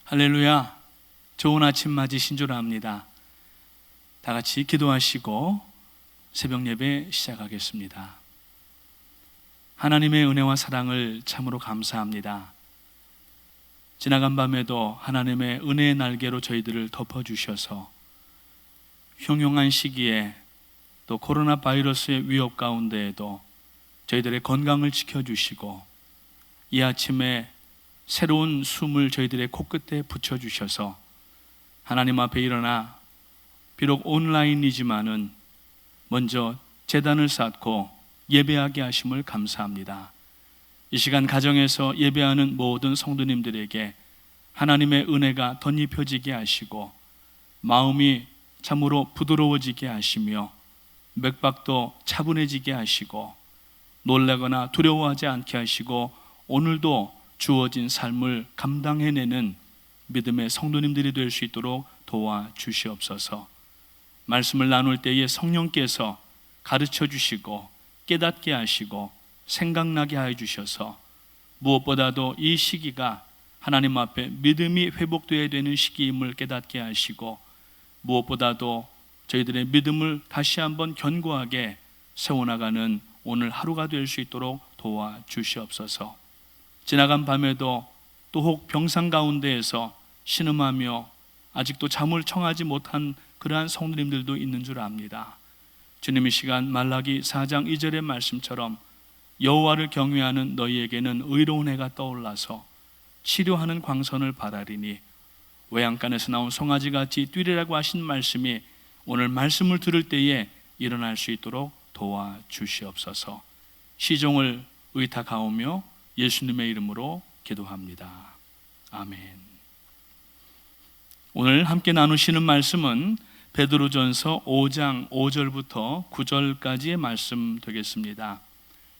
할렐루야. 좋은 아침 맞으신 줄 압니다. 다 같이 기도하시고 새벽 예배 시작하겠습니다. 하나님의 은혜와 사랑을 참으로 감사합니다. 지나간 밤에도 하나님의 은혜의 날개로 저희들을 덮어주셔서 흉흉한 시기에 또 코로나 바이러스의 위협 가운데에도 저희들의 건강을 지켜주시고 이 아침에 새로운 숨을 저희들의 코끝에 붙여주셔서 하나님 앞에 일어나 비록 온라인이지만은 먼저 제단을 쌓고 예배하게 하심을 감사합니다. 이 시간 가정에서 예배하는 모든 성도님들에게 하나님의 은혜가 덧입혀지게 하시고 마음이 참으로 부드러워지게 하시며 맥박도 차분해지게 하시고 놀라거나 두려워하지 않게 하시고 오늘도 주어진 삶을 감당해내는 믿음의 성도님들이 될 수 있도록 도와주시옵소서. 말씀을 나눌 때에 성령께서 가르쳐 주시고 깨닫게 하시고 생각나게 하여 주셔서 무엇보다도 이 시기가 하나님 앞에 믿음이 회복되어야 되는 시기임을 깨닫게 하시고 무엇보다도 저희들의 믿음을 다시 한번 견고하게 세워나가는 오늘 하루가 될 수 있도록 도와주시옵소서. 지나간 밤에도 또 혹 병상 가운데에서 신음하며 아직도 잠을 청하지 못한 그러한 성도님들도 있는 줄 압니다. 주님, 이 시간 말라기 4장 2절의 말씀처럼 여호와를 경외하는 너희에게는 의로운 해가 떠올라서 치료하는 광선을 바라리니 외양간에서 나온 송아지같이 뛰리라고 하신 말씀이 오늘 말씀을 들을 때에 일어날 수 있도록 도와주시옵소서. 시종을 의탁하오며 예수님의 이름으로 기도합니다. 아멘. 오늘 함께 나누시는 말씀은 베드로전서 5장 5절부터 9절까지의 말씀 되겠습니다.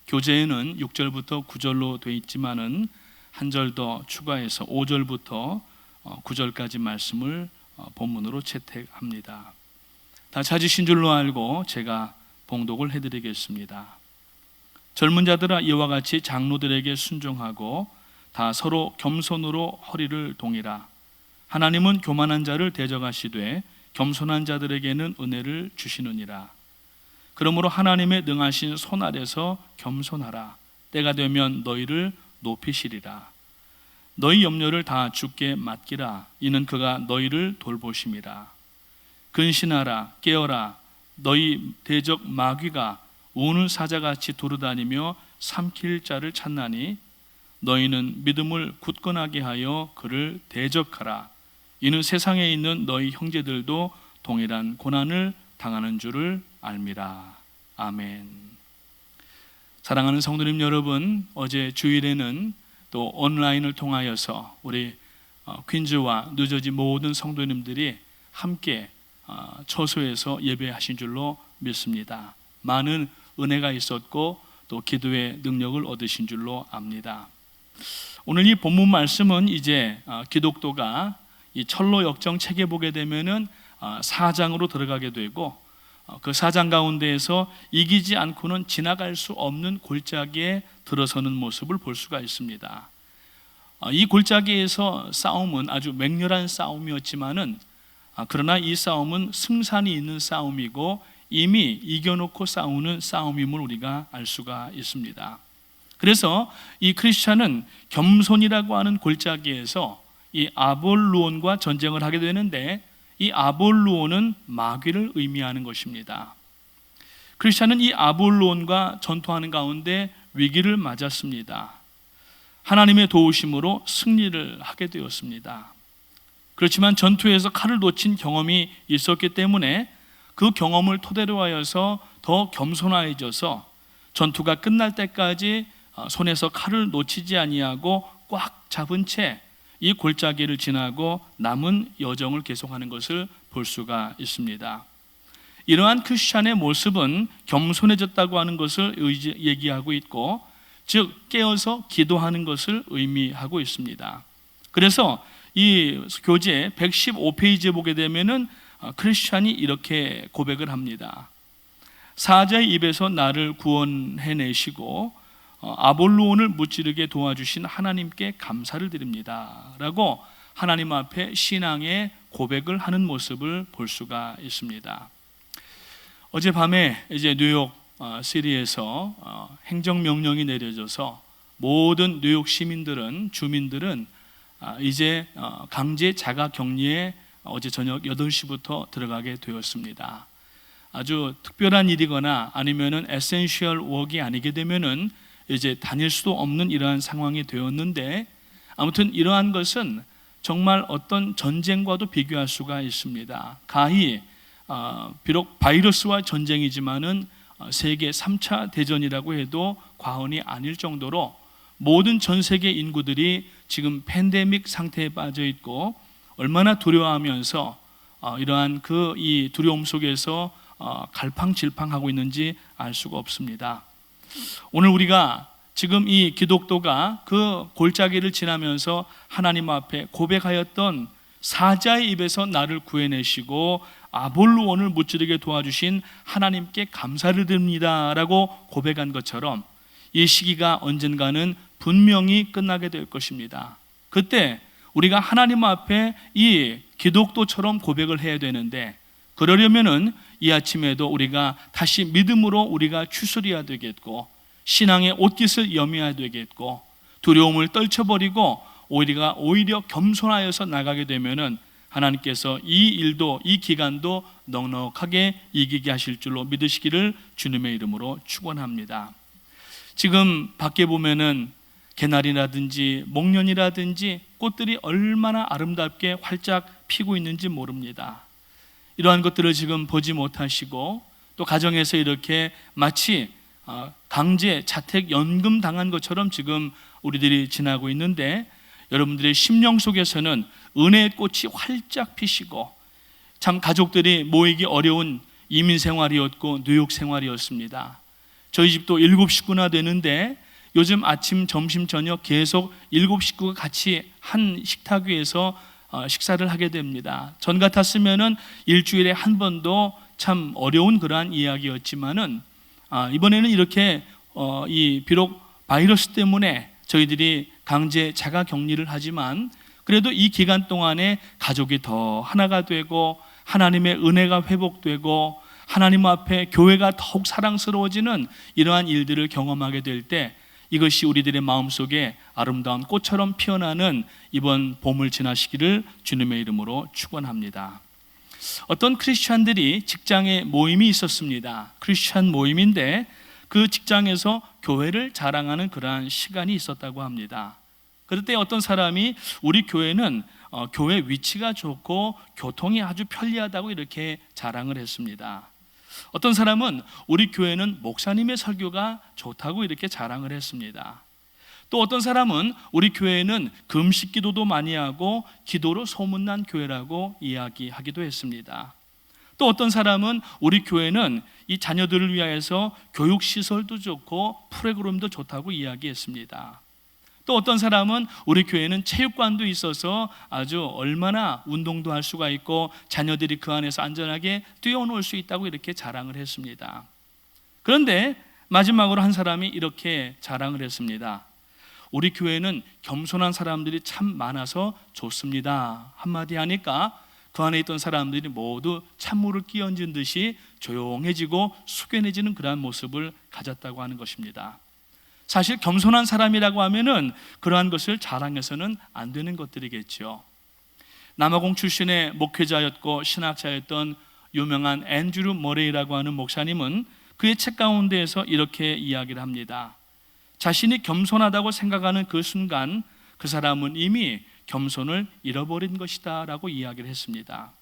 교재에는 6절부터 9절로 되어 있지만은 한 절 더 추가해서 5절부터 9절까지 말씀을 본문으로 채택합니다. 다 찾으신 줄로 알고 제가 봉독을 해드리겠습니다. 젊은 자들아, 이와 같이 장로들에게 순종하고 다 서로 겸손으로 허리를 동이라. 하나님은 교만한 자를 대적하시되 겸손한 자들에게는 은혜를 주시느니라. 그러므로 하나님의 능하신 손 아래서 겸손하라. 때가 되면 너희를 높이시리라. 너희 염려를 다 주께 맡기라. 이는 그가 너희를 돌보심이라. 근신하라. 깨어라. 너희 대적 마귀가 우는 사자같이 두루다니며 삼킬 자를 찾나니 너희는 믿음을 굳건하게 하여 그를 대적하라. 이는 세상에 있는 너희 형제들도 동일한 고난을 당하는 줄을 알미라. 아멘. 사랑하는 성도님 여러분, 어제 주일에는 또 온라인을 통하여서 우리 퀸즈와 뉴저지 모든 성도님들이 함께 처소에서 예배하신 줄로 믿습니다. 많은 은혜가 있었고 또 기도의 능력을 얻으신 줄로 압니다. 오늘 이 본문 말씀은 이제 기독도가 이 철로 역정 책에 보게 되면은 4장으로 들어가게 되고 그 4장 가운데에서 이기지 않고는 지나갈 수 없는 골짜기에 들어서는 모습을 볼 수가 있습니다. 이 골짜기에서 싸움은 아주 맹렬한 싸움이었지만은 그러나 이 싸움은 승산이 있는 싸움이고 이미 이겨놓고 싸우는 싸움임을 우리가 알 수가 있습니다. 그래서 이 크리스찬은 겸손이라고 하는 골짜기에서 이 아볼루온과 전쟁을 하게 되는데 이 아볼루온은 마귀를 의미하는 것입니다. 크리스찬은 이 아볼루온과 전투하는 가운데 위기를 맞았습니다. 하나님의 도우심으로 승리를 하게 되었습니다. 그렇지만 전투에서 칼을 놓친 경험이 있었기 때문에 그 경험을 토대로 하여서 더 겸손해져서 전투가 끝날 때까지 손에서 칼을 놓치지 아니하고 꽉 잡은 채 이 골짜기를 지나고 남은 여정을 계속하는 것을 볼 수가 있습니다. 이러한 크리스찬의 모습은 겸손해졌다고 하는 것을 얘기하고 있고, 즉 깨어서 기도하는 것을 의미하고 있습니다. 그래서 이 교재 115페이지에 보게 되면은 크리스찬이 이렇게 고백을 합니다. 사자의 입에서 나를 구원해내시고 아볼루온을 무찌르게 도와주신 하나님께 감사를 드립니다 라고 하나님 앞에 신앙의 고백을 하는 모습을 볼 수가 있습니다. 어젯밤에 이제 뉴욕 시리에서 행정명령이 내려져서 모든 뉴욕 주민들은 이제 강제 자가격리에 어제 저녁 8시부터 들어가게 되었습니다. 아주 특별한 일이거나 아니면은 에센셜 워크가 아니게 되면은 이제 다닐 수도 없는 이러한 상황이 되었는데, 아무튼 이러한 것은 정말 어떤 전쟁과도 비교할 수가 있습니다. 가히 비록 바이러스와 전쟁이지만은 세계 3차 대전이라고 해도 과언이 아닐 정도로 모든 전 세계 인구들이 지금 팬데믹 상태에 빠져 있고 얼마나 두려워하면서 이러한 이 두려움 속에서 갈팡질팡하고 있는지 알 수가 없습니다. 오늘 우리가 지금 이 기독도가 그 골짜기를 지나면서 하나님 앞에 고백하였던 사자의 입에서 나를 구해내시고 아볼루원을 무찌르게 도와주신 하나님께 감사를 드립니다 라고 고백한 것처럼 이 시기가 언젠가는 분명히 끝나게 될 것입니다. 그때 우리가 하나님 앞에 이 기독도처럼 고백을 해야 되는데, 그러려면은 이 아침에도 우리가 다시 믿음으로 우리가 추스려야 되겠고, 신앙의 옷깃을 여며야 되겠고, 두려움을 떨쳐버리고 오히려 겸손하여서 나가게 되면은 하나님께서 이 일도 이 기간도 넉넉하게 이기게 하실 줄로 믿으시기를 주님의 이름으로 축원합니다. 지금 밖에 보면은 개나리라든지 목련이라든지 꽃들이 얼마나 아름답게 활짝 피고 있는지 모릅니다. 이러한 것들을 지금 보지 못하시고 또 가정에서 이렇게 마치 강제 자택 연금 당한 것처럼 지금 우리들이 지나고 있는데, 여러분들의 심령 속에서는 은혜의 꽃이 활짝 피시고 참 가족들이 모이기 어려운 이민 생활이었고 뉴욕 생활이었습니다. 저희 집도 7식구나 되는데 요즘 아침, 점심, 저녁 계속 7식구가 같이 한 식탁 위에서 식사를 하게 됩니다. 전 같았으면은 일주일에 한 번도 참 어려운 그러한 이야기였지만은 이번에는 이렇게 비록 바이러스 때문에 저희들이 강제 자가 격리를 하지만 그래도 이 기간 동안에 가족이 더 하나가 되고 하나님의 은혜가 회복되고 하나님 앞에 교회가 더욱 사랑스러워지는 이러한 일들을 경험하게 될 때 이것이 우리들의 마음속에 아름다운 꽃처럼 피어나는 이번 봄을 지나시기를 주님의 이름으로 축원합니다. 어떤 크리스찬들이 직장에 모임이 있었습니다. 크리스찬 모임인데 그 직장에서 교회를 자랑하는 그러한 시간이 있었다고 합니다. 그럴 때 어떤 사람이 우리 교회는 교회 위치가 좋고 교통이 아주 편리하다고 이렇게 자랑을 했습니다. 어떤 사람은 우리 교회는 목사님의 설교가 좋다고 이렇게 자랑을 했습니다. 또 어떤 사람은 우리 교회는 금식 기도도 많이 하고 기도로 소문난 교회라고 이야기하기도 했습니다. 또 어떤 사람은 우리 교회는 이 자녀들을 위하여서 교육시설도 좋고 프로그램도 좋다고 이야기했습니다. 또 어떤 사람은 우리 교회는 체육관도 있어서 아주 얼마나 운동도 할 수가 있고 자녀들이 그 안에서 안전하게 뛰어놀 수 있다고 이렇게 자랑을 했습니다. 그런데 마지막으로 한 사람이 이렇게 자랑을 했습니다. 우리 교회는 겸손한 사람들이 참 많아서 좋습니다. 한마디 하니까 그 안에 있던 사람들이 모두 찬물을 끼얹은 듯이 조용해지고 숙연해지는 그러한 모습을 가졌다고 하는 것입니다. 사실 겸손한 사람이라고 하면은 그러한 것을 자랑해서는 안 되는 것들이겠죠. 남아공 출신의 목회자였고 신학자였던 유명한 앤드류 머레이라고 하는 목사님은 그의 책 가운데에서 이렇게 이야기를 합니다. 자신이 겸손하다고 생각하는 그 순간 그 사람은 이미 겸손을 잃어버린 것이다 라고 이야기를 했습니다.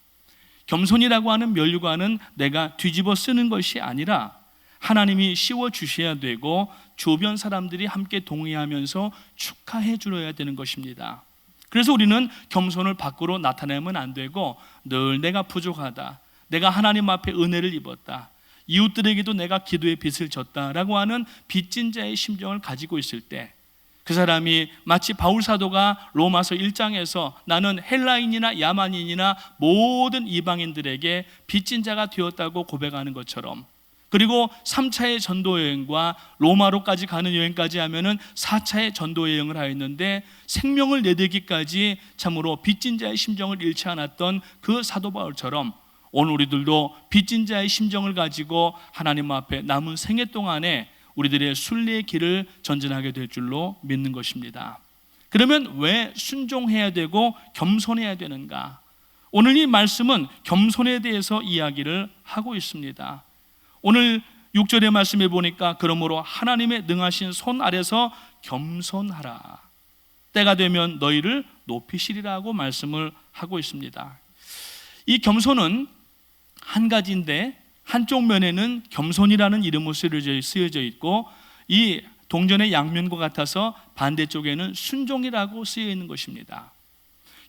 겸손이라고 하는 면류관은 내가 뒤집어 쓰는 것이 아니라 하나님이 씌워주셔야 되고 주변 사람들이 함께 동의하면서 축하해 주어야 되는 것입니다. 그래서 우리는 겸손을 밖으로 나타내면 안 되고 늘 내가 부족하다, 내가 하나님 앞에 은혜를 입었다, 이웃들에게도 내가 기도의 빚을 졌다라고 하는 빚진 자의 심정을 가지고 있을 때 그 사람이 마치 바울 사도가 로마서 1장에서 나는 헬라인이나 야만인이나 모든 이방인들에게 빚진 자가 되었다고 고백하는 것처럼 그리고 3차의 전도 여행과 로마로까지 가는 여행까지 하면은 4차의 전도 여행을 하였는데 생명을 내대기까지 참으로 빚진 자의 심정을 잃지 않았던 그 사도 바울처럼 오늘 우리들도 빚진 자의 심정을 가지고 하나님 앞에 남은 생애 동안에 우리들의 순례의 길을 전진하게 될 줄로 믿는 것입니다. 그러면 왜 순종해야 되고 겸손해야 되는가? 오늘 이 말씀은 겸손에 대해서 이야기를 하고 있습니다. 오늘 6절의 말씀에 보니까 그러므로 하나님의 능하신 손 아래서 겸손하라. 때가 되면 너희를 높이시리라고 말씀을 하고 있습니다. 이 겸손은 한 가지인데 한쪽 면에는 겸손이라는 이름으로 쓰여져 있고 이 동전의 양면과 같아서 반대쪽에는 순종이라고 쓰여 있는 것입니다.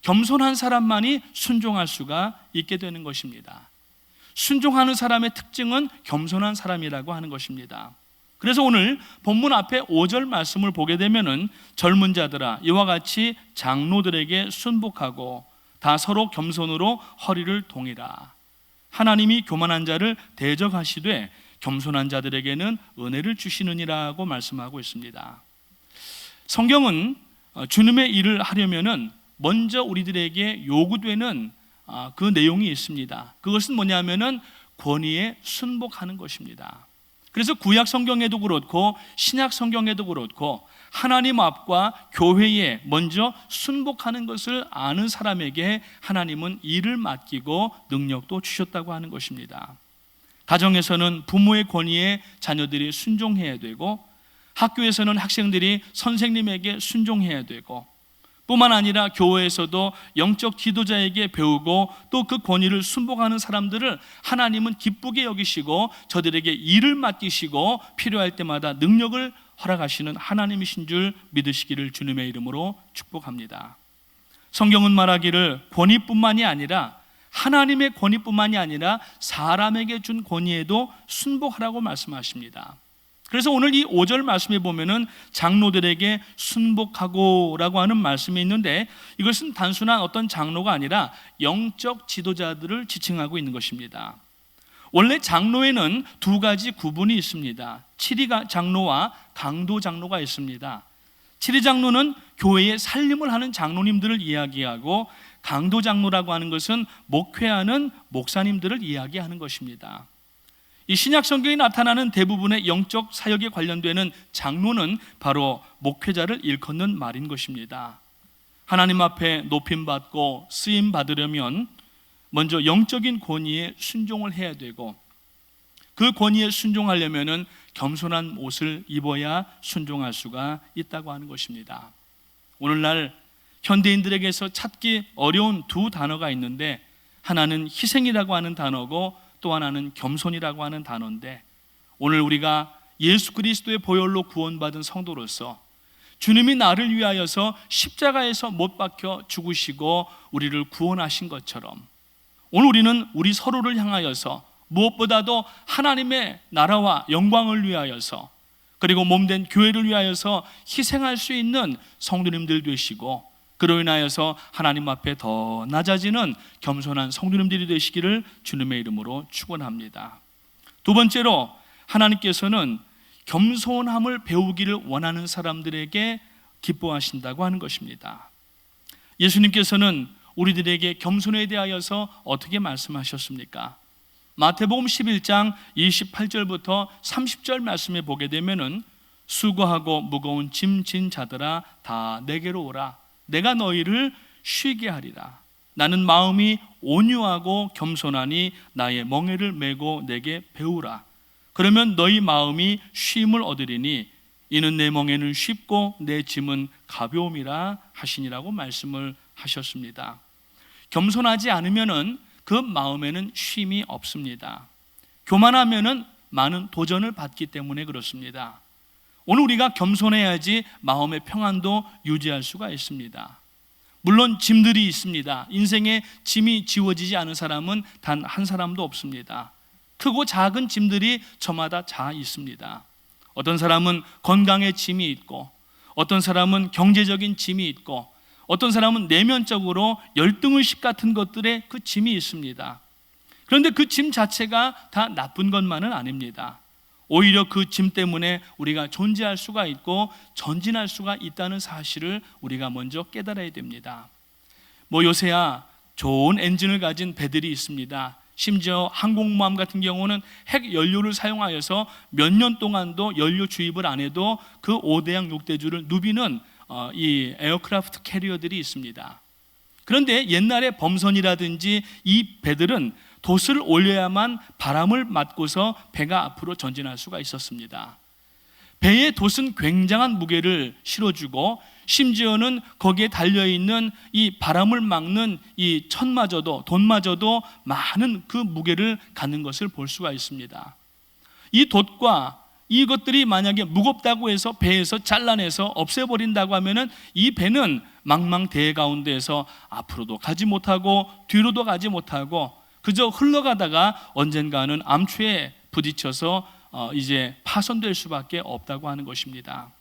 겸손한 사람만이 순종할 수가 있게 되는 것입니다. 순종하는 사람의 특징은 겸손한 사람이라고 하는 것입니다. 그래서 오늘 본문 앞에 5절 말씀을 보게 되면은 젊은 자들아 이와 같이 장로들에게 순복하고 다 서로 겸손으로 허리를 동이라. 하나님이 교만한 자를 대적하시되 겸손한 자들에게는 은혜를 주시느니라고 말씀하고 있습니다. 성경은 주님의 일을 하려면은 먼저 우리들에게 요구되는 그 내용이 있습니다. 그것은 뭐냐면은 권위에 순복하는 것입니다. 그래서 구약 성경에도 그렇고 신약 성경에도 그렇고 하나님 앞과 교회에 먼저 순복하는 것을 아는 사람에게 하나님은 일을 맡기고 능력도 주셨다고 하는 것입니다. 가정에서는 부모의 권위에 자녀들이 순종해야 되고 학교에서는 학생들이 선생님에게 순종해야 되고 뿐만 아니라 교회에서도 영적 지도자에게 배우고 또 그 권위를 순복하는 사람들을 하나님은 기쁘게 여기시고 저들에게 일을 맡기시고 필요할 때마다 능력을 허락하시는 하나님이신 줄 믿으시기를 주님의 이름으로 축복합니다. 성경은 말하기를 권위뿐만이 아니라 하나님의 권위뿐만이 아니라 사람에게 준 권위에도 순복하라고 말씀하십니다. 그래서 오늘 이 5절 말씀에 보면은 장로들에게 순복하고 라고 하는 말씀이 있는데 이것은 단순한 어떤 장로가 아니라 영적 지도자들을 지칭하고 있는 것입니다. 원래 장로에는 두 가지 구분이 있습니다. 칠위 장로와 강도 장로가 있습니다. 칠위 장로는 교회의 살림을 하는 장로님들을 이야기하고 강도 장로라고 하는 것은 목회하는 목사님들을 이야기하는 것입니다. 이 신약 성경에 나타나는 대부분의 영적 사역에 관련되는 장로는 바로 목회자를 일컫는 말인 것입니다. 하나님 앞에 높임받고 쓰임 받으려면 먼저 영적인 권위에 순종을 해야 되고 그 권위에 순종하려면 겸손한 옷을 입어야 순종할 수가 있다고 하는 것입니다. 오늘날 현대인들에게서 찾기 어려운 두 단어가 있는데 하나는 희생이라고 하는 단어고 또 하나는 겸손이라고 하는 단어인데 오늘 우리가 예수 그리스도의 보혈로 구원받은 성도로서 주님이 나를 위하여서 십자가에서 못 박혀 죽으시고 우리를 구원하신 것처럼 오늘 우리는 우리 서로를 향하여서 무엇보다도 하나님의 나라와 영광을 위하여서 그리고 몸된 교회를 위하여서 희생할 수 있는 성도님들 되시고 그로 인하여서 하나님 앞에 더 낮아지는 겸손한 성도님들이 되시기를 주님의 이름으로 축원합니다. 두 번째로 하나님께서는 겸손함을 배우기를 원하는 사람들에게 기뻐하신다고 하는 것입니다. 예수님께서는 우리들에게 겸손에 대하여서 어떻게 말씀하셨습니까? 마태복음 11장 28절부터 30절 말씀에 보게 되면은 수고하고 무거운 짐 진 자들아 다 내게로 오라. 내가 너희를 쉬게 하리라. 나는 마음이 온유하고 겸손하니 나의 멍에를 메고 내게 배우라. 그러면 너희 마음이 쉼을 얻으리니 이는 내 멍에는 쉽고 내 짐은 가벼움이라 하시니라고 말씀을 하셨습니다. 겸손하지 않으면은 그 마음에는 쉼이 없습니다. 교만하면은 많은 도전을 받기 때문에 그렇습니다. 오늘 우리가 겸손해야지 마음의 평안도 유지할 수가 있습니다. 물론 짐들이 있습니다. 인생에 짐이 지워지지 않은 사람은 단 한 사람도 없습니다. 크고 작은 짐들이 저마다 다 있습니다. 어떤 사람은 건강의 짐이 있고 어떤 사람은 경제적인 짐이 있고 어떤 사람은 내면적으로 열등의식 같은 것들의 그 짐이 있습니다. 그런데 그 짐 자체가 다 나쁜 것만은 아닙니다. 오히려 그 짐 때문에 우리가 존재할 수가 있고 전진할 수가 있다는 사실을 우리가 먼저 깨달아야 됩니다. 요새야 좋은 엔진을 가진 배들이 있습니다. 심지어 항공모함 같은 경우는 핵 연료를 사용하여서 몇 년 동안도 연료 주입을 안 해도 그 5대양 6대주를 누비는 이 에어크래프트 캐리어들이 있습니다. 그런데 옛날에 범선이라든지 이 배들은 돛을 올려야만 바람을 맞고서 배가 앞으로 전진할 수가 있었습니다. 배의 돛은 굉장한 무게를 실어주고 심지어는 거기에 달려있는 이 바람을 막는 이 천마저도 돛마저도 많은 그 무게를 갖는 것을 볼 수가 있습니다. 이 돛과 이것들이 만약에 무겁다고 해서 배에서 잘라내서 없애버린다고 하면은 이 배는 망망대해 가운데에서 앞으로도 가지 못하고 뒤로도 가지 못하고 그저 흘러가다가 언젠가는 암초에 부딪혀서 이제 파손될 수밖에 없다고 하는 것입니다.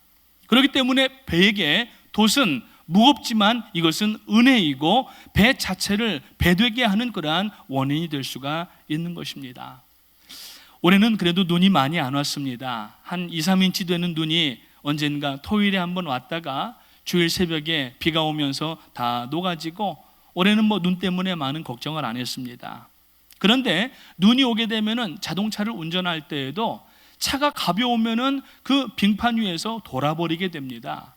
그렇기 때문에 배에게 돛은 무겁지만 이것은 은혜이고 배 자체를 배되게 하는 그러한 원인이 될 수가 있는 것입니다. 올해는 그래도 눈이 많이 안 왔습니다. 한 2, 3인치 되는 눈이 언젠가 토요일에 한번 왔다가 주일 새벽에 비가 오면서 다 녹아지고 올해는 눈 때문에 많은 걱정을 안 했습니다. 그런데 눈이 오게 되면은 자동차를 운전할 때에도 차가 가벼우면은 그 빙판 위에서 돌아버리게 됩니다.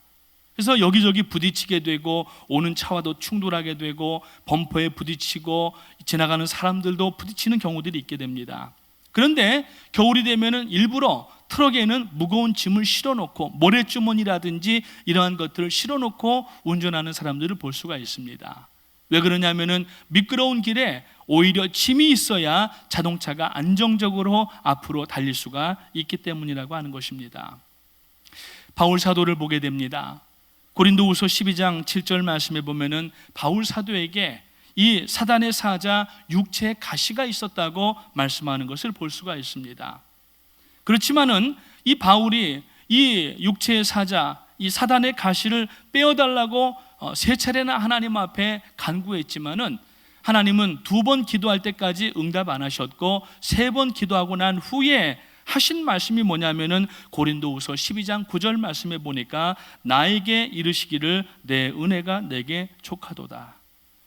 그래서 여기저기 부딪히게 되고 오는 차와도 충돌하게 되고 범퍼에 부딪히고 지나가는 사람들도 부딪히는 경우들이 있게 됩니다. 그런데 겨울이 되면은 일부러 트럭에는 무거운 짐을 실어놓고 모래주머니라든지 이러한 것들을 실어놓고 운전하는 사람들을 볼 수가 있습니다. 왜 그러냐면은 미끄러운 길에 오히려 짐이 있어야 자동차가 안정적으로 앞으로 달릴 수가 있기 때문이라고 하는 것입니다. 바울 사도를 보게 됩니다. 고린도후서 12장 7절 말씀에 보면은 바울 사도에게 이 사단의 사자 육체의 가시가 있었다고 말씀하는 것을 볼 수가 있습니다. 그렇지만은 이 바울이 이 육체의 사자, 이 사단의 가시를 빼어달라고 세 차례나 하나님 앞에 간구했지만은 하나님은 2번 기도할 때까지 응답 안 하셨고 3번 기도하고 난 후에 하신 말씀이 뭐냐면은 고린도후서 12장 9절 말씀에 보니까 나에게 이르시기를 내 은혜가 내게 족하도다.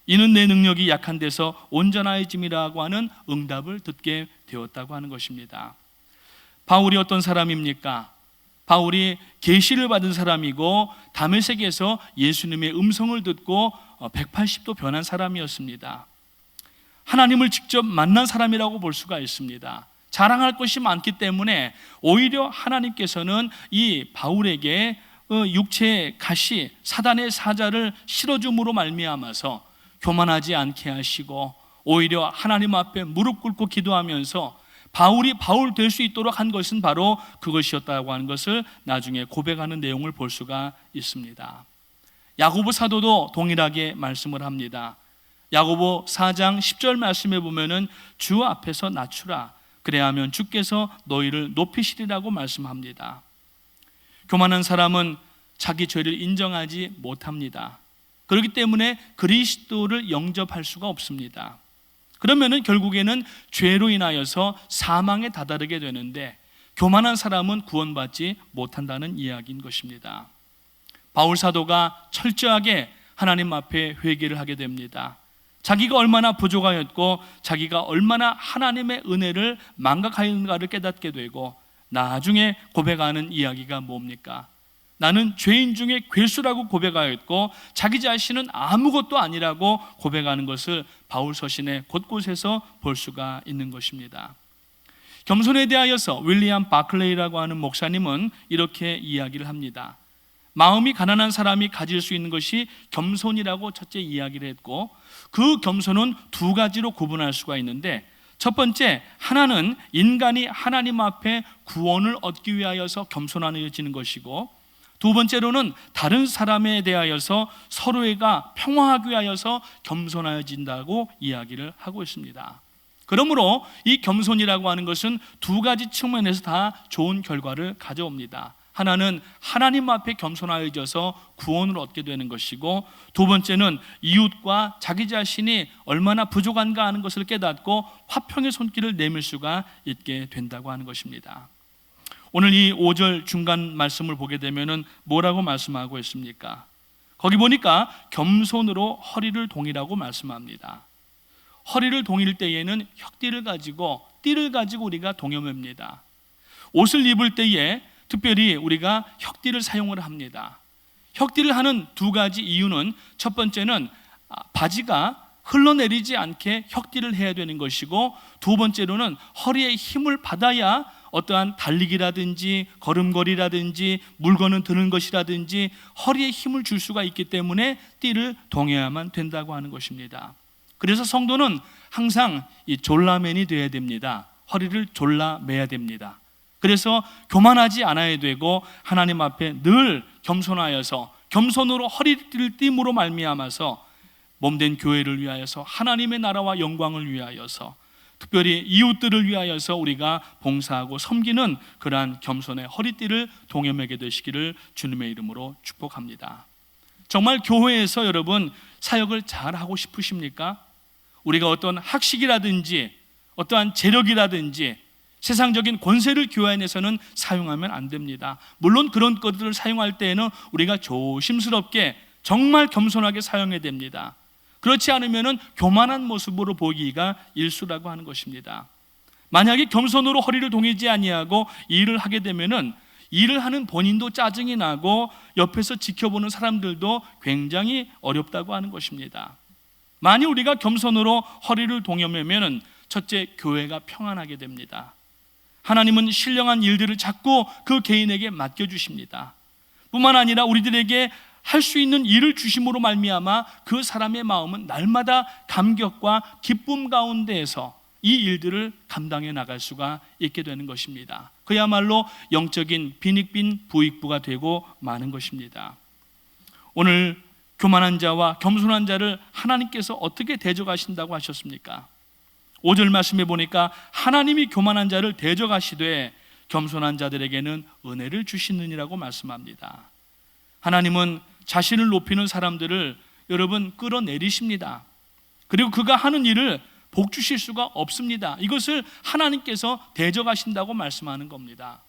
이는 내 능력이 약한 데서 온전하여짐이라고 하는 응답을 듣게 되었다고 하는 것입니다. 바울이 어떤 사람입니까? 바울이 계시를 받은 사람이고 다메섹에서 예수님의 음성을 듣고 180도 변한 사람이었습니다. 하나님을 직접 만난 사람이라고 볼 수가 있습니다. 자랑할 것이 많기 때문에 오히려 하나님께서는 이 바울에게 육체의 가시, 사단의 사자를 실어줌으로 말미암아서 교만하지 않게 하시고 오히려 하나님 앞에 무릎 꿇고 기도하면서 바울이 바울 될 수 있도록 한 것은 바로 그것이었다고 하는 것을 나중에 고백하는 내용을 볼 수가 있습니다. 야고보 사도도 동일하게 말씀을 합니다. 야고보 4장 10절 말씀에 보면은 주 앞에서 낮추라 그래야 하면 주께서 너희를 높이시리라고 말씀합니다. 교만한 사람은 자기 죄를 인정하지 못합니다. 그렇기 때문에 그리스도를 영접할 수가 없습니다. 그러면은 결국에는 죄로 인하여서 사망에 다다르게 되는데 교만한 사람은 구원받지 못한다는 이야기인 것입니다. 바울 사도가 철저하게 하나님 앞에 회개를 하게 됩니다. 자기가 얼마나 부족하였고 자기가 얼마나 하나님의 은혜를 망각하였는가를 깨닫게 되고 나중에 고백하는 이야기가 뭡니까? 나는 죄인 중에 괴수라고 고백하였고 자기 자신은 아무것도 아니라고 고백하는 것을 바울 서신의 곳곳에서 볼 수가 있는 것입니다. 겸손에 대하여서 윌리엄 바클레이라고 하는 목사님은 이렇게 이야기를 합니다. 마음이 가난한 사람이 가질 수 있는 것이 겸손이라고 첫째 이야기를 했고 그 겸손은 2가지로 구분할 수가 있는데 첫 번째, 하나는 인간이 하나님 앞에 구원을 얻기 위하여서 겸손해지는 것이고 2번째로는 다른 사람에 대하여서 서로가 평화하기 위하여서 겸손해진다고 이야기를 하고 있습니다. 그러므로 이 겸손이라고 하는 것은 2가지 측면에서 다 좋은 결과를 가져옵니다. 하나는 하나님 앞에 겸손하여져서 구원을 얻게 되는 것이고, 두 번째는 이웃과 자기 자신이 얼마나 부족한가 하는 것을 깨닫고 화평의 손길을 내밀 수가 있게 된다고 하는 것입니다. 오늘 이 5절 중간 말씀을 보게 되면은 뭐라고 말씀하고 있습니까? 거기 보니까 겸손으로 허리를 동이라고 말씀합니다. 허리를 동일 때에는 혁띠를 가지고, 띠를 가지고 우리가 동여맵니다. 옷을 입을 때에 특별히 우리가 혁띠를 사용을 합니다. 혁띠를 하는 두 가지 이유는, 첫 번째는 바지가 흘러내리지 않게 혁띠를 해야 되는 것이고, 두 번째로는 허리에 힘을 받아야 어떠한 달리기라든지 걸음걸이라든지 물건을 드는 것이라든지 허리에 힘을 줄 수가 있기 때문에 띠를 동여야만 된다고 하는 것입니다. 그래서 성도는 항상 이 졸라맨이 되어야 됩니다. 허리를 졸라매야 됩니다. 그래서 교만하지 않아야 되고, 하나님 앞에 늘 겸손하여서, 겸손으로 허리를 띠므로 말미암아서 몸된 교회를 위하여서, 하나님의 나라와 영광을 위하여서, 특별히 이웃들을 위하여서 우리가 봉사하고 섬기는 그러한 겸손의 허리띠를 동여매게 되시기를 주님의 이름으로 축복합니다. 정말 교회에서 여러분 사역을 잘 하고 싶으십니까? 우리가 어떤 학식이라든지 어떠한 재력이라든지 세상적인 권세를 교회 안에서는 사용하면 안 됩니다. 물론 그런 것들을 사용할 때에는 우리가 조심스럽게 정말 겸손하게 사용해야 됩니다. 그렇지 않으면 교만한 모습으로 보이기가 일수라고 하는 것입니다. 만약에 겸손으로 허리를 동이지 아니하고 일을 하게 되면은 일을 하는 본인도 짜증이 나고 옆에서 지켜보는 사람들도 굉장히 어렵다고 하는 것입니다. 만약 우리가 겸손으로 허리를 동여매면은 첫째, 교회가 평안하게 됩니다. 하나님은 신령한 일들을 자꾸 그 개인에게 맡겨주십니다. 뿐만 아니라 우리들에게 할 수 있는 일을 주심으로 말미암아 그 사람의 마음은 날마다 감격과 기쁨 가운데에서 이 일들을 감당해 나갈 수가 있게 되는 것입니다. 그야말로 영적인 빈익빈 부익부가 되고 마는 것입니다. 오늘 교만한 자와 겸손한 자를 하나님께서 어떻게 대적하신다고 하셨습니까? 5절 말씀에 보니까 하나님이 교만한 자를 대적하시되 겸손한 자들에게는 은혜를 주시느니라고 말씀합니다. 하나님은 자신을 높이는 사람들을 여러분 끌어내리십니다. 그리고 그가 하는 일을 복 주실 수가 없습니다. 이것을 하나님께서 대적하신다고 말씀하는 겁니다.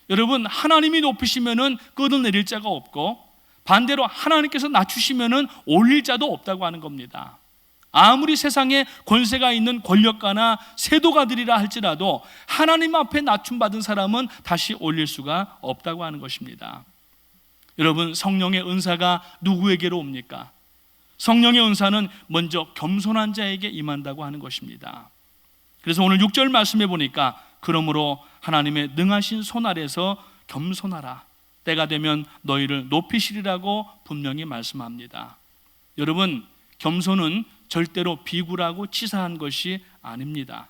여러분, 하나님이 높이시면은 끌어내릴 자가 없고, 반대로 하나님께서 낮추시면은 올릴 자도 없다고 하는 겁니다. 아무리 세상에 권세가 있는 권력가나 세도가들이라 할지라도 하나님 앞에 낮춤받은 사람은 다시 올릴 수가 없다고 하는 것입니다. 여러분, 성령의 은사가 누구에게로 옵니까? 성령의 은사는 먼저 겸손한 자에게 임한다고 하는 것입니다. 그래서 오늘 6절 말씀해 보니까 그러므로 하나님의 능하신 손 아래서 겸손하라, 때가 되면 너희를 높이시리라고 분명히 말씀합니다. 여러분, 겸손은 절대로 비굴하고 치사한 것이 아닙니다.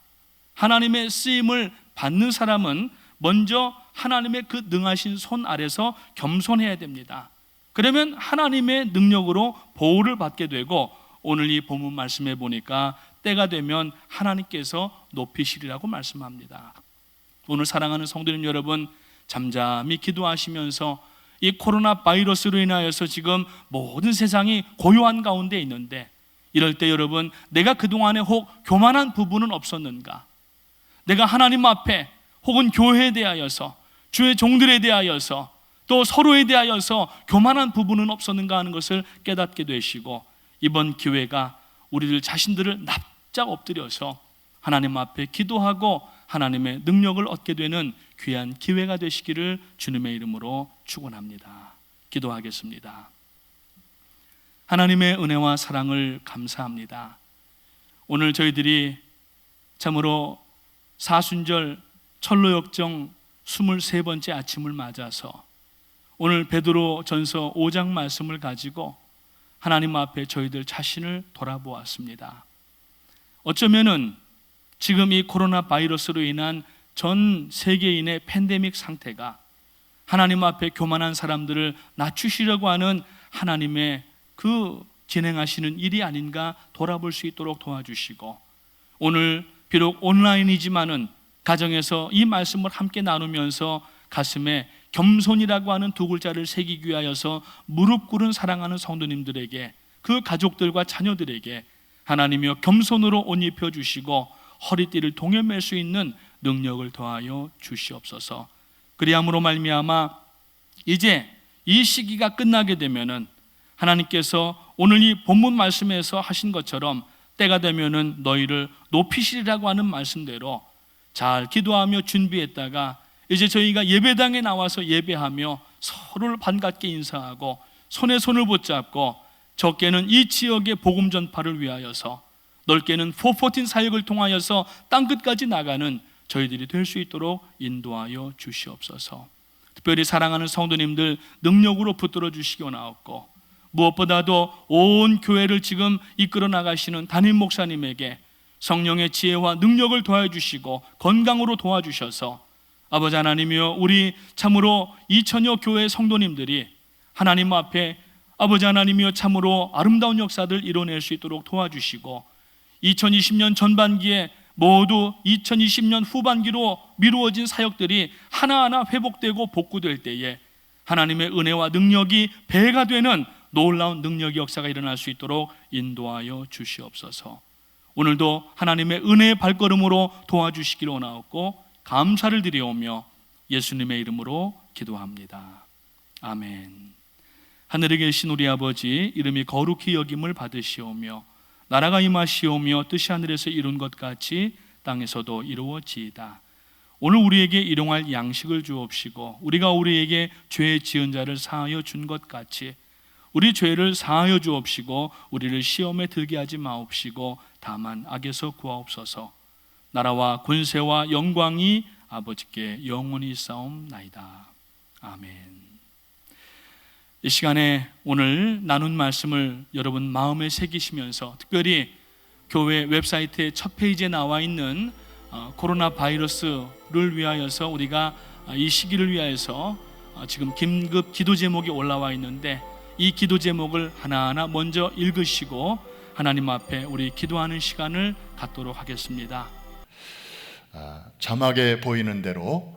하나님의 쓰임을 받는 사람은 먼저 하나님의 그 능하신 손 아래서 겸손해야 됩니다. 그러면 하나님의 능력으로 보호를 받게 되고, 오늘 이 본문 말씀해 보니까 때가 되면 하나님께서 높이시리라고 말씀합니다. 오늘 사랑하는 성도님 여러분, 잠잠히 기도하시면서 이 코로나 바이러스로 인하여서 지금 모든 세상이 고요한 가운데 있는데, 이럴 때 여러분, 내가 그동안에 혹 교만한 부분은 없었는가? 내가 하나님 앞에 혹은 교회에 대하여서, 주의 종들에 대하여서, 또 서로에 대하여서 교만한 부분은 없었는가 하는 것을 깨닫게 되시고, 이번 기회가 우리들 자신들을 납작 엎드려서 하나님 앞에 기도하고 하나님의 능력을 얻게 되는 귀한 기회가 되시기를 주님의 이름으로 축원합니다. 기도하겠습니다. 하나님의 은혜와 사랑을 감사합니다. 오늘 저희들이 참으로 사순절 철로역정 23번째 아침을 맞아서 오늘 베드로 전서 5장 말씀을 가지고 하나님 앞에 저희들 자신을 돌아보았습니다. 어쩌면은 지금 이 코로나 바이러스로 인한 전 세계인의 팬데믹 상태가 하나님 앞에 교만한 사람들을 낮추시려고 하는 하나님의 그 진행하시는 일이 아닌가 돌아볼 수 있도록 도와주시고, 오늘 비록 온라인이지만은 가정에서 이 말씀을 함께 나누면서 가슴에 겸손이라고 하는 두 글자를 새기기 위하여서 무릎 꿇은 사랑하는 성도님들에게, 그 가족들과 자녀들에게 하나님이여 겸손으로 옷 입혀 주시고 허리띠를 동여맬 수 있는 능력을 더하여 주시옵소서. 그리함으로 말미암아 이제 이 시기가 끝나게 되면은 하나님께서 오늘 이 본문 말씀에서 하신 것처럼 때가 되면은 너희를 높이시리라고 하는 말씀대로 잘 기도하며 준비했다가 이제 저희가 예배당에 나와서 예배하며 서로를 반갑게 인사하고 손에 손을 붙잡고, 적게는 이 지역의 복음 전파를 위하여서, 넓게는 414 사역을 통하여서 땅끝까지 나가는 저희들이 될 수 있도록 인도하여 주시옵소서. 특별히 사랑하는 성도님들 능력으로 붙들어 주시기 원하옵고, 무엇보다도 온 교회를 지금 이끌어 나가시는 담임 목사님에게 성령의 지혜와 능력을 도와주시고 건강으로 도와주셔서 아버지 하나님이여, 우리 참으로 2000여 교회 성도님들이 하나님 앞에 아버지 하나님이여 참으로 아름다운 역사들 이뤄낼 수 있도록 도와주시고, 2020년 전반기에 모두 2020년 후반기로 미루어진 사역들이 하나하나 회복되고 복구될 때에 하나님의 은혜와 능력이 배가 되는 놀라운 능력의 역사가 일어날 수 있도록 인도하여 주시옵소서. 오늘도 하나님의 은혜의 발걸음으로 도와주시기를 원하옵고 감사를 드리오며 예수님의 이름으로 기도합니다. 아멘. 하늘에 계신 우리 아버지, 이름이 거룩히 여김을 받으시오며 나라가 임하시오며 뜻이 하늘에서 이룬 것 같이 땅에서도 이루어지이다. 오늘 우리에게 일용할 양식을 주옵시고 우리가 우리에게 죄 지은 자를 사하여 준 것 같이 우리 죄를 사하여 주옵시고 우리를 시험에 들게 하지 마옵시고 다만 악에서 구하옵소서. 나라와 권세와 영광이 아버지께 영원히 있사옵나이다. 아멘. 이 시간에 오늘 나눈 말씀을 여러분 마음에 새기시면서, 특별히 교회 웹사이트의 첫 페이지에 나와 있는 코로나 바이러스를 위하여서 우리가 이 시기를 위하여서 지금 긴급 기도 제목이 올라와 있는데, 이 기도 제목을 하나하나 먼저 읽으시고 하나님 앞에 우리 기도하는 시간을 갖도록 하겠습니다. 자막에 보이는 대로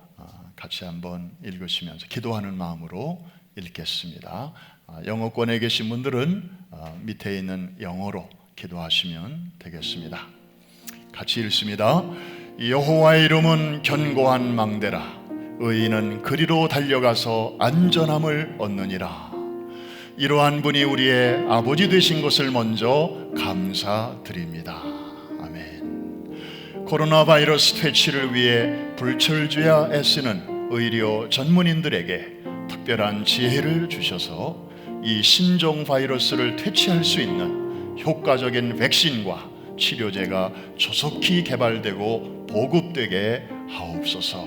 같이 한번 읽으시면서 기도하는 마음으로 읽겠습니다. 영어권에 계신 분들은 밑에 있는 영어로 기도하시면 되겠습니다. 같이 읽습니다. 여호와의 이름은 견고한 망대라. 의인은 그리로 달려가서 안전함을 얻느니라. 이러한 분이 우리의 아버지 되신 것을 먼저 감사드립니다. 아멘. 코로나 바이러스 퇴치를 위해 불철주야 애쓰는 의료 전문인들에게 특별한 지혜를 주셔서 이 신종 바이러스를 퇴치할 수 있는 효과적인 백신과 치료제가 조속히 개발되고 보급되게 하옵소서.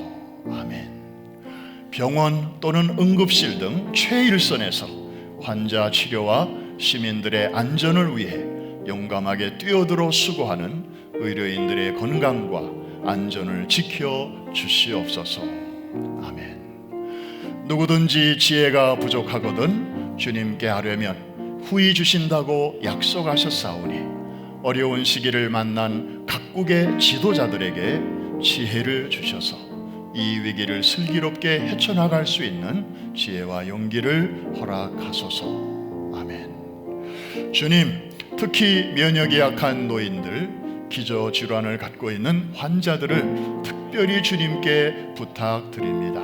아멘. 병원 또는 응급실 등 최일선에서 환자 치료와 시민들의 안전을 위해 용감하게 뛰어들어 수고하는 의료인들의 건강과 안전을 지켜 주시옵소서. 아멘. 누구든지 지혜가 부족하거든 주님께 하려면 후히 주신다고 약속하셨사오니 어려운 시기를 만난 각국의 지도자들에게 지혜를 주셔서 이 위기를 슬기롭게 헤쳐나갈 수 있는 지혜와 용기를 허락하소서. 아멘. 주님, 특히 면역이 약한 노인들, 기저질환을 갖고 있는 환자들을 특별히 주님께 부탁드립니다.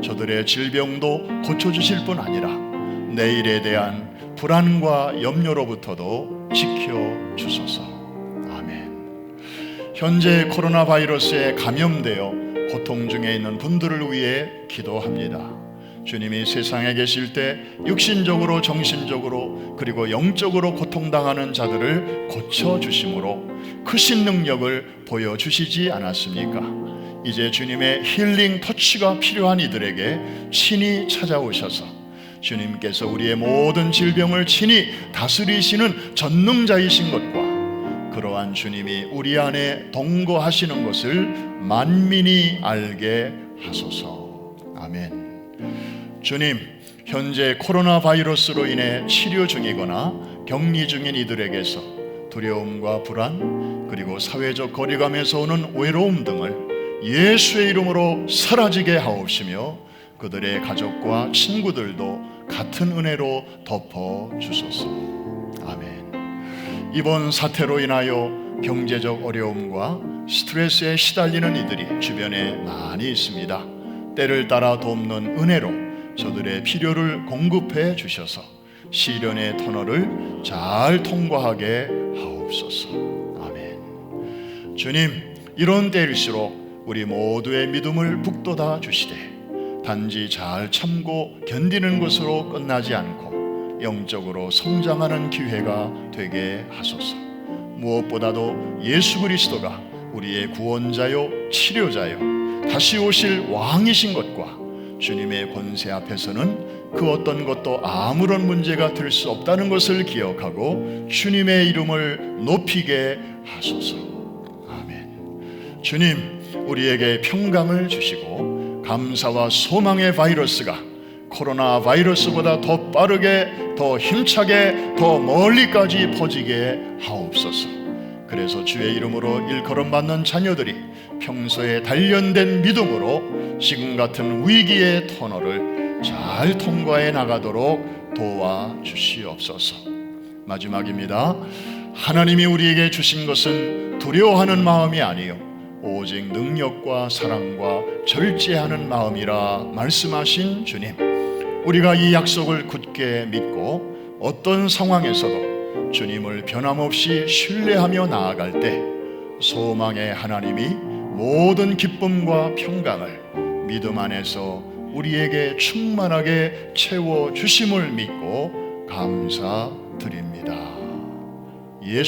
저들의 질병도 고쳐주실 뿐 아니라 내일에 대한 불안과 염려로부터도 지켜주소서. 아멘. 현재 코로나 바이러스에 감염되어 고통 중에 있는 분들을 위해 기도합니다. 주님이 세상에 계실 때 육신적으로, 정신적으로, 그리고 영적으로 고통당하는 자들을 고쳐주심으로 크신 능력을 보여주시지 않았습니까? 이제 주님의 힐링 터치가 필요한 이들에게 친히 찾아오셔서 주님께서 우리의 모든 질병을 친히 다스리시는 전능자이신 것과 그러한 주님이 우리 안에 동거하시는 것을 만민이 알게 하소서. 아멘. 주님, 현재 코로나 바이러스로 인해 치료 중이거나 격리 중인 이들에게서 두려움과 불안, 그리고 사회적 거리감에서 오는 외로움 등을 예수의 이름으로 사라지게 하옵시며 그들의 가족과 친구들도 같은 은혜로 덮어 주소서. 아멘. 이번 사태로 인하여 경제적 어려움과 스트레스에 시달리는 이들이 주변에 많이 있습니다. 때를 따라 돕는 은혜로 저들의 필요를 공급해 주셔서 시련의 터널을 잘 통과하게 하옵소서. 아멘. 주님, 이런 때일수록 우리 모두의 믿음을 북돋아 주시되 단지 잘 참고 견디는 것으로 끝나지 않고 영적으로 성장하는 기회가 되게 하소서. 무엇보다도 예수 그리스도가 우리의 구원자요 치료자요 다시 오실 왕이신 것과 주님의 권세 앞에서는 그 어떤 것도 아무런 문제가 될 수 없다는 것을 기억하고 주님의 이름을 높이게 하소서. 아멘. 주님, 우리에게 평강을 주시고 감사와 소망의 바이러스가 코로나 바이러스보다 더 빠르게, 더 힘차게, 더 멀리까지 퍼지게 하옵소서. 그래서 주의 이름으로 일컬음 받는 자녀들이 평소에 단련된 믿음으로 지금 같은 위기의 터널을 잘 통과해 나가도록 도와주시옵소서. 마지막입니다. 하나님이 우리에게 주신 것은 두려워하는 마음이 아니요 오직 능력과 사랑과 절제하는 마음이라 말씀하신 주님, 우리가 이 약속을 굳게 믿고 어떤 상황에서도 주님을 변함없이 신뢰하며 나아갈 때 소망의 하나님이 모든 기쁨과 평강을 믿음 안에서 우리에게 충만하게 채워주심을 믿고 감사드립니다. 예수